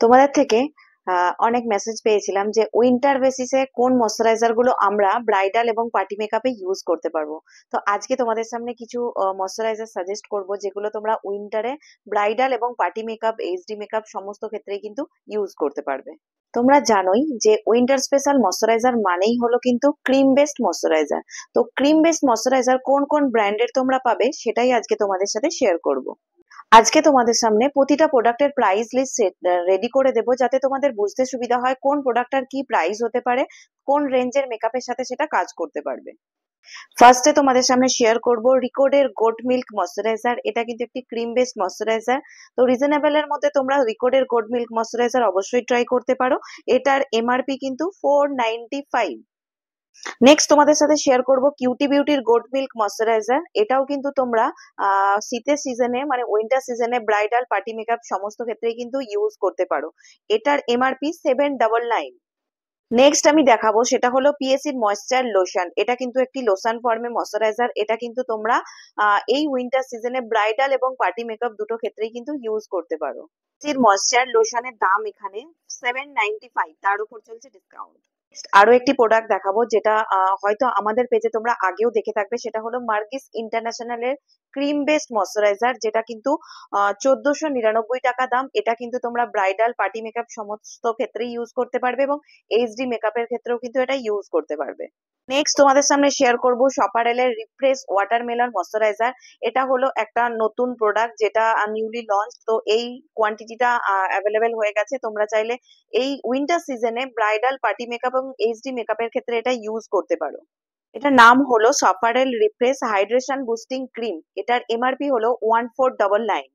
তোমাদের থেকে অনেক মেসেজ পেয়েছিলাম যে উইন্টার বেসিসে কোন ময়শ্চারাইজার গুলো আমরা ব্রাইডাল এবং পার্টি মেকআপে ইউজ করতে পারবো। তো আজকে তোমাদের সামনে কিছু ময়শ্চারাইজার সাজেস্ট করব যেগুলো তোমরা উইন্টারে ব্রাইডাল এবং পার্টি মেকআপ, এইচডি মেকআপ সমস্ত ক্ষেত্রেই কিন্তু ইউজ করতে পারবে। তোমরা জানোই যে উইন্টার স্পেশাল ময়শ্চারাইজার মানেই হলো কিন্তু ক্রিম বেসড ময়শ্চারাইজার। তো ক্রিম বেসড ময়শ্চারাইজার কোন কোন ব্র্যান্ডের তোমরা পাবে সেটাই আজকে তোমাদের সাথে শেয়ার করব। আজকে তোমাদের সামনে প্রতিটা প্রোডাক্টের প্রাইস লিস্ট রেডি করে দেবো যাতে তোমাদের বুঝতে সুবিধা হয় কোন প্রোডাক্টটার কি প্রাইস হতে পারে, কোন রেঞ্জের মেকআপের সাথে সেটা কাজ করতে পারবে। ফার্স্টে তোমাদের সামনে শেয়ার করব রিকোডের গোট মিল্ক ময়শ্চারাইজার। এটা কিন্তু একটি ক্রিম বেসড ময়শ্চারাইজার। তো রিজনেবল এর মধ্যে তোমরা রিকোডের গোট মিল্ক ময়শ্চারাইজার অবশ্যই ট্রাই করতে পারো। এটার এমআরপি কিন্তু 495। নেক্সট তোমাদের সাথে শেয়ার করব কিউটি বিউটির গোট মিল্ক ময়শ্চারাইজার। এটাও কিন্তু তোমরা শীতের সিজনে মানে উইন্টার সিজনে ব্রাইডাল পার্টি মেকআপ সমস্ত ক্ষেত্রেই কিন্তু ইউজ করতে পারো। এটার এমআরপি 799। নেক্সট আমি দেখাবো সেটা হলো পিএসসির ময়েশ্চার লোশন। এটা কিন্তু একটি লোশন ফর্মে ময়শ্চারাইজার। এটা কিন্তু তোমরা এই উইন্টার সিজনে ব্রাইডাল এবং পার্টি মেকআপ দুটো ক্ষেত্রেই কিন্তু ইউজ করতে পারো। পিএসসির ময়েশ্চার লোশনের দাম এখানে 795, তার উপর চলছে ডিসকাউন্ট। আরো একটি প্রোডাক্ট দেখাবো যেটা হয়তো আমাদের পেজে তোমরা আগেও দেখে থাকবে, সেটা হলো মার্গিস ইন্টারন্যাশনালের ক্রিম বেসড ময়শ্চারাইজার, যেটা কিন্তু 1499 টাকা দাম। এটা কিন্তু তোমরা ব্রাইডাল পার্টি মেকআপ সমস্ত ক্ষেত্রে ইউজ করতে পারবে এবং এইচডি মেকআপের ক্ষেত্রেও কিন্তু এটা ইউজ করতে পারবে। নেক্সট তোমাদের সামনে শেয়ার করব শপারেলের রিফ্রেশ ওয়াটারমেলন ময়শ্চারাইজার। এটা হলো একটা নতুন প্রোডাক্ট যেটা নিউলি লঞ্চ। তো এই কোয়ান্টিটিটা অ্যাভেলেবেল হয়ে গেছে। তোমরা চাইলে এই উইন্টার সিজনে ব্রাইডাল পার্টি মেকআপ এবং এইচডি মেকআপের ক্ষেত্রে এটা ইউজ করতে পারো। এটার নাম হলো সপারেল রিফ্রেশ হাইড্রেশন বুস্টিং ক্রিম। এটার এমআরপি হলো 1499।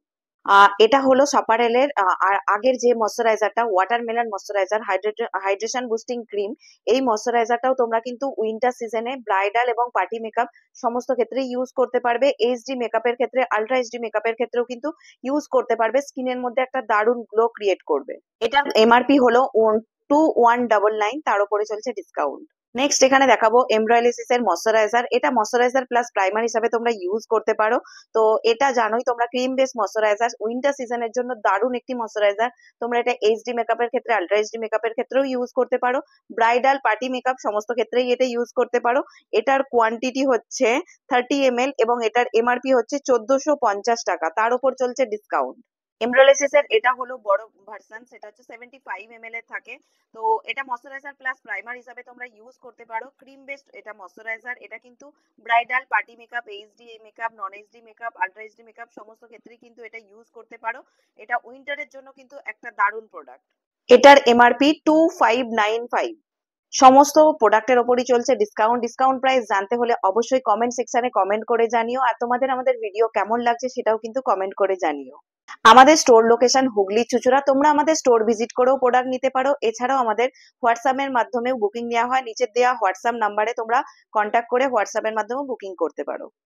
এটা হলো সপারেলের আর আগের যে ময়শ্চারাইজারটা watermelon moisturiser hydration boosting cream, এই ময়শ্চারাইজারটাও তোমরা কিন্তু উইন্টার সিজনে ব্রাইডাল এবং পার্টি মেকআপ সমস্ত ক্ষেত্রে ইউজ করতে পারবে। এইচডি মেকআপের ক্ষেত্রে, আলট্রা এইচডি মেকআপের ক্ষেত্রেও কিন্তু ইউজ করতে পারবে। স্কিনের মধ্যে একটা দারুণ গ্লো ক্রিয়েট করবে। এটার এমআরপি হলো 2199, তার উপরে চলছে ডিসকাউন্ট। নেক্সট এখানে দেখাবো এমব্রাইলিসিস এর ময়শ্চারাইজার। এটা ময়শ্চারাইজার প্লাস প্রাইমার হিসাবে তোমরা ইউজ করতে পারো। তো এটা জানোই তোমরা ক্রিম বেস ময়শ্চারাইজার, উইন্টার সিজনের জন্য দারুণ একটি ময়শ্চারাইজার। তোমরা এটা এইচডি মেকআপের ক্ষেত্রে, আলট্রা এইচডি মেকআপের ক্ষেত্রেও ইউজ করতে পারো। ব্রাইডাল পার্টি মেকআপ সমস্ত ক্ষেত্রেই এটা ইউজ করতে পারো। এটার কোয়ান্টিটি হচ্ছে 30 ml এবং এটার এমআরপি হচ্ছে 1450 টাকা, তার উপর চলছে ডিসকাউন্ট। এমব্রাইলিসিস এর এটা হলো বড় ভার্সন, সেটা হচ্ছে 75 ml এর থাকে। তো এটা ময়শ্চারাইজার প্লাস প্রাইমার হিসাবে তোমরা ইউজ করতে পারো। ক্রিম বেসড এটা ময়শ্চারাইজার। এটা কিন্তু bridal party makeup, HD makeup, নন HD makeup, ultra HD makeup সমস্ত ক্ষেত্রেই কিন্তু এটা ইউজ করতে পারো। এটা উইন্টারের জন্য কিন্তু একটা দারুণ প্রোডাক্ট। এটার এমআরপি 2595। সমস্ত প্রোডাক্টের ওপরই চলছে ডিসকাউন্ট। ডিসকাউন্ট প্রাইস জানতে হলে অবশ্যই কমেন্ট সেকশনে কমেন্ট করে জানিও, আর তোমাদের আমাদের ভিডিও কেমন লাগছে সেটাও কিন্তু কমেন্ট করে জানিও। আমাদের স্টোর লোকেশন হুগলি চুঁচুড়া। তোমরা আমাদের স্টোর ভিজিট করেও প্রোডাক্ট নিতে পারো। এছাড়াও আমাদের হোয়াটসঅ্যাপ এর মাধ্যমেও বুকিং নেওয়া হয়। নিচের দেওয়া হোয়াটসঅ্যাপ নাম্বারে তোমরা কন্ট্যাক্ট করে হোয়াটসঅ্যাপ এর মাধ্যমে বুকিং করতে পারো।